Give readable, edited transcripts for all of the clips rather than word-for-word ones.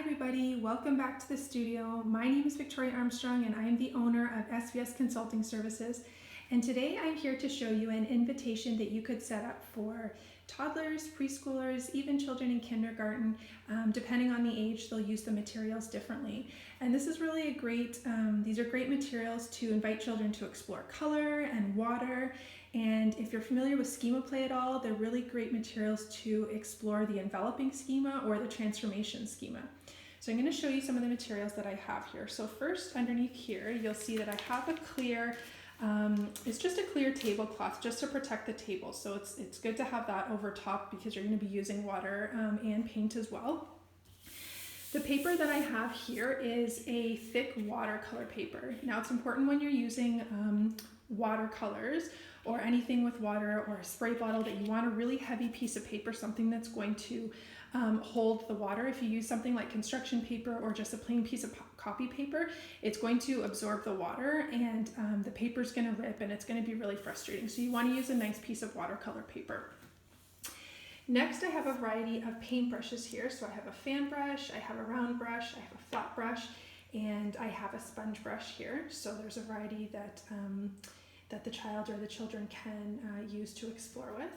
everybody, welcome back to the studio. My name is Victoria Armstrong and I am the owner of SVS Consulting Services, and today I'm here to show you an invitation that you could set up for toddlers, preschoolers, even children in kindergarten. Depending on the age, they'll use the materials differently. And this is really a great, these are great materials to invite children to explore color and water. And if you're familiar with schema play at all, they're really great materials to explore the enveloping schema or the transformation schema. So I'm going to show you some of the materials that I have here. So first, underneath here, you'll see that I have a clear, it's just a clear tablecloth just to protect the table. So it's good to have that over top because you're going to be using water and paint as well. The paper that I have here is a thick watercolor paper. Now it's important when you're using watercolors or anything with water or a spray bottle that you want a really heavy piece of paper, something that's going to hold the water. If you use something like construction paper or just a plain piece of copy paper, it's going to absorb the water and the paper is going to rip and it's going to be really frustrating. So you want to use a nice piece of watercolor paper. Next, I have a variety of paint brushes here. So I have a fan brush, I have a round brush, I have a flat brush, and I have a sponge brush here. So there's a variety that the child or the children can use to explore with.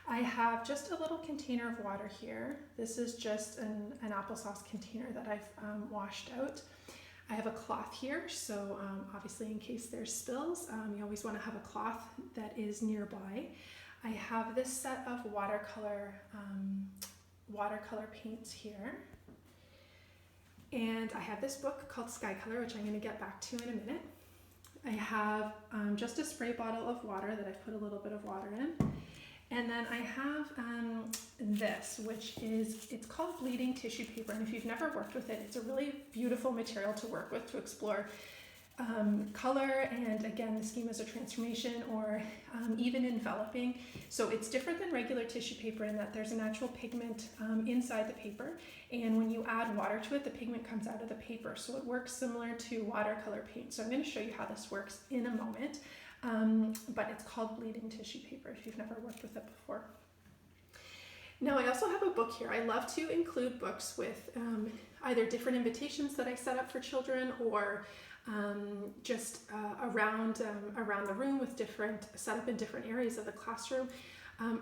I have just a little container of water here. This is just an applesauce container that I've washed out. I have a cloth here, so obviously in case there's spills, you always want to have a cloth that is nearby. I have this set of watercolor paints here. And I have this book called Sky Color, which I'm going to get back to in a minute. I have just a spray bottle of water that I've put a little bit of water in. And then I have this, which is, it's called bleeding tissue paper. And if you've never worked with it, it's a really beautiful material to work with to explore color, and again, the schema is a transformation or even enveloping. So it's different than regular tissue paper in that there's a natural pigment inside the paper, and when you add water to it, the pigment comes out of the paper. So it works similar to watercolor paint. So I'm going to show you how this works in a moment, but it's called bleeding tissue paper if you've never worked with it before. Now I also have a book here. I love to include books with either different invitations that I set up for children or just around the room with different set up in different areas of the classroom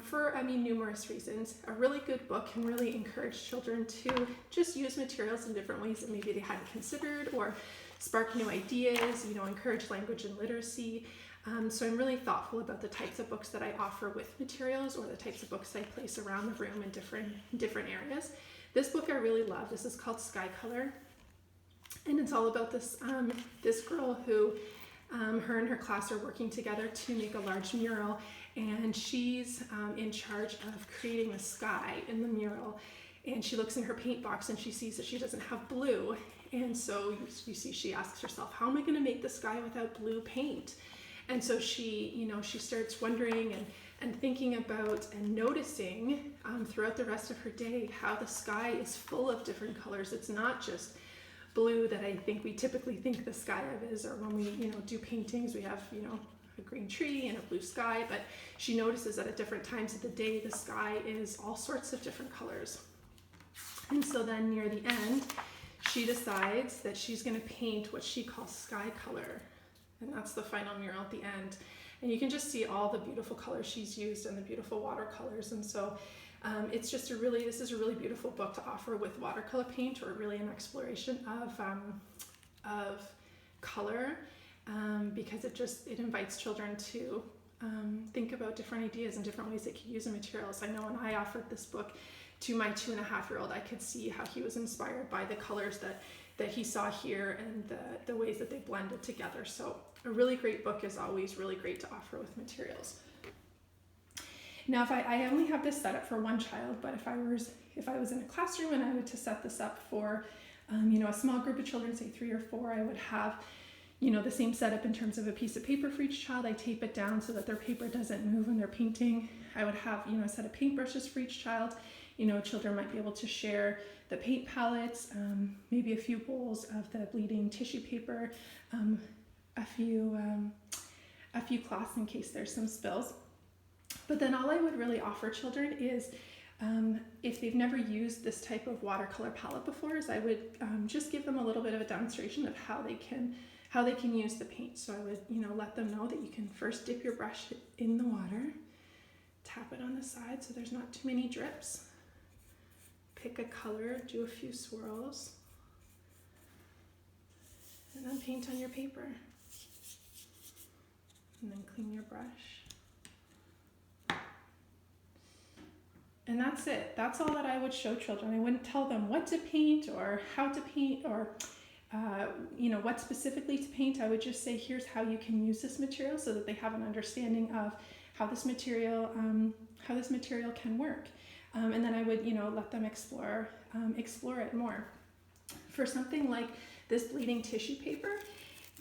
for numerous reasons. A really good book can really encourage children to just use materials in different ways that maybe they hadn't considered, or spark new ideas, encourage language and literacy. So I'm really thoughtful about the types of books that I offer with materials, or the types of books I place around the room in different areas. This book I really love. This is called Sky Color. And it's all about this girl who, her and her class are working together to make a large mural, and she's in charge of creating the sky in the mural. And she looks in her paint box and she sees that she doesn't have blue. And so you see she asks herself, how am I going to make the sky without blue paint? And so she starts wondering and thinking about and noticing throughout the rest of her day how the sky is full of different colors. It's not just blue that I think we typically think the sky of is, or when we do paintings, we have a green tree and a blue sky, but she notices that at different times of the day the sky is all sorts of different colors. And so then near the end she decides that she's going to paint what she calls Sky Color, and that's the final mural at the end. And you can just see all the beautiful colors she's used and the beautiful watercolors. And so this is a really beautiful book to offer with watercolor paint, or really an exploration of color, because it invites children to think about different ideas and different ways they could use the materials. I know when I offered this book to my 2.5-year-old, I could see how he was inspired by the colors that he saw here and the ways that they blended together. So a really great book is always really great to offer with materials. Now, if I only have this set up for one child, but if I was in a classroom and I were to set this up for a small group of children, say 3 or 4, I would have the same setup in terms of a piece of paper for each child. I tape it down so that their paper doesn't move when they're painting. I would have a set of paintbrushes for each child. Children might be able to share the paint palettes, maybe a few bowls of the bleeding tissue paper, a few cloths in case there's some spills. But then all I would really offer children is If they've never used this type of watercolor palette before, is I would just give them a little bit of a demonstration of how they can use the paint. So I would, let them know that you can first dip your brush in the water, tap it on the side so there's not too many drips. Pick a color, do a few swirls, and then paint on your paper. And then clean your brush. And that's it. That's all that I would show children. I wouldn't tell them what to paint or how to paint or what specifically to paint. I would just say, here's how you can use this material so that they have an understanding of how this material can work. And then I would, let them explore it more. For something like this bleeding tissue paper,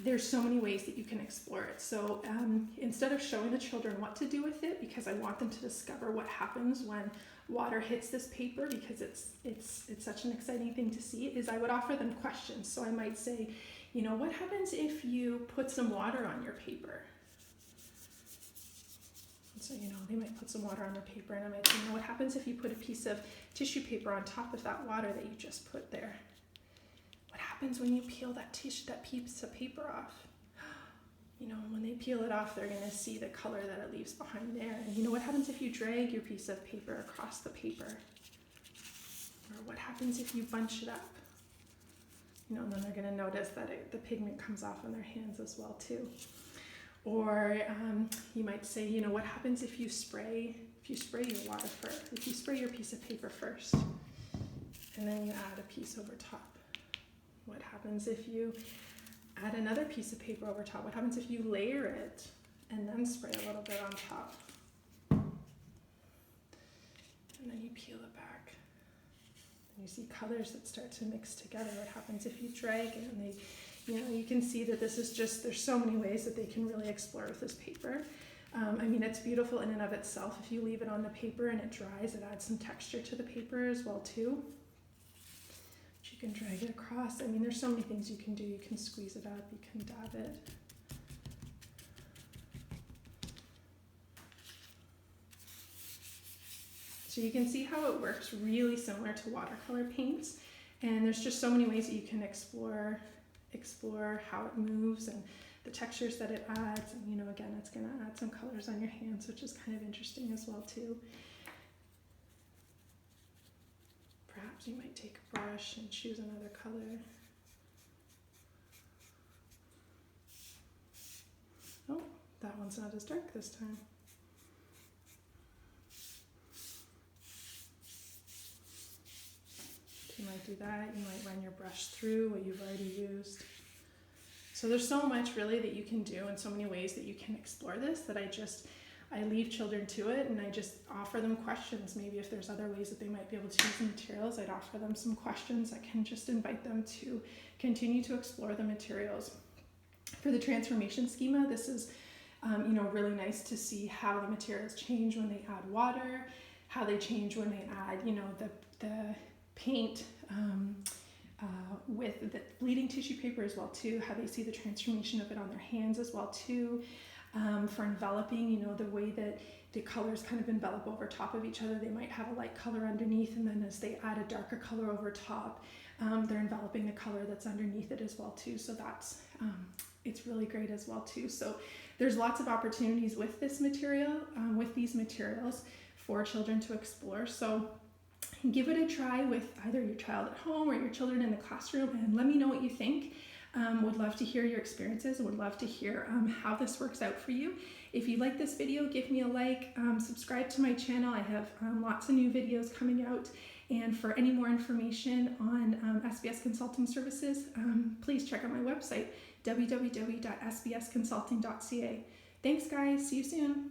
there's so many ways that you can explore it. So instead of showing the children what to do with it, because I want them to discover what happens when water hits this paper, because it's such an exciting thing to see, is I would offer them questions. So I might say, what happens if you put some water on your paper? And so, they might put some water on their paper, and I might say, what happens if you put a piece of tissue paper on top of that water that you just put there? What happens when you peel that piece of paper off? When they peel it off, they're going to see the color that it leaves behind there. And what happens if you drag your piece of paper across the paper? Or what happens if you bunch it up? And then they're going to notice that the pigment comes off on their hands as well too. Or you might say, what happens if you spray your water first? If you spray your piece of paper first, and then you add a piece over top. What happens if you add another piece of paper over top? What happens if you layer it and then spray a little bit on top? And then you peel it back. And you see colors that start to mix together. What happens if you drag it? And you can see that this is there's so many ways that they can really explore with this paper. It's beautiful in and of itself. If you leave it on the paper and it dries, it adds some texture to the paper as well too. You can drag it across. There's so many things you can do. You can squeeze it up, you can dab it. So you can see how it works, really similar to watercolor paints. And there's just so many ways that you can explore how it moves and the textures that it adds. And again, it's going to add some colors on your hands, which is kind of interesting as well too. Perhaps you might take a brush and choose another color. Oh, that one's not as dark this time. You might do that. You might run your brush through what you've already used. So there's so much really that you can do and so many ways that you can explore this that I leave children to it, and I just offer them questions. Maybe if there's other ways that they might be able to use the materials, I'd offer them some questions that can just invite them to continue to explore the materials. For the transformation schema, this is really nice to see how the materials change when they add water, how they change when they add the paint with the bleeding tissue paper as well too, how they see the transformation of it on their hands as well too. For enveloping, the way that the colors kind of envelop over top of each other. They might have a light color underneath, and then as they add a darker color over top, they're enveloping the color that's underneath it as well too. So that's it's really great as well too. So there's lots of opportunities with this material, with these materials for children to explore. So give it a try with either your child at home or your children in the classroom, and let me know what you think. Would love to hear your experiences and would love to hear how this works out for you. If you like this video, give me a like, subscribe to my channel. I have lots of new videos coming out. And for any more information on SBS Consulting Services, please check out my website, www.sbsconsulting.ca. Thanks guys, see you soon.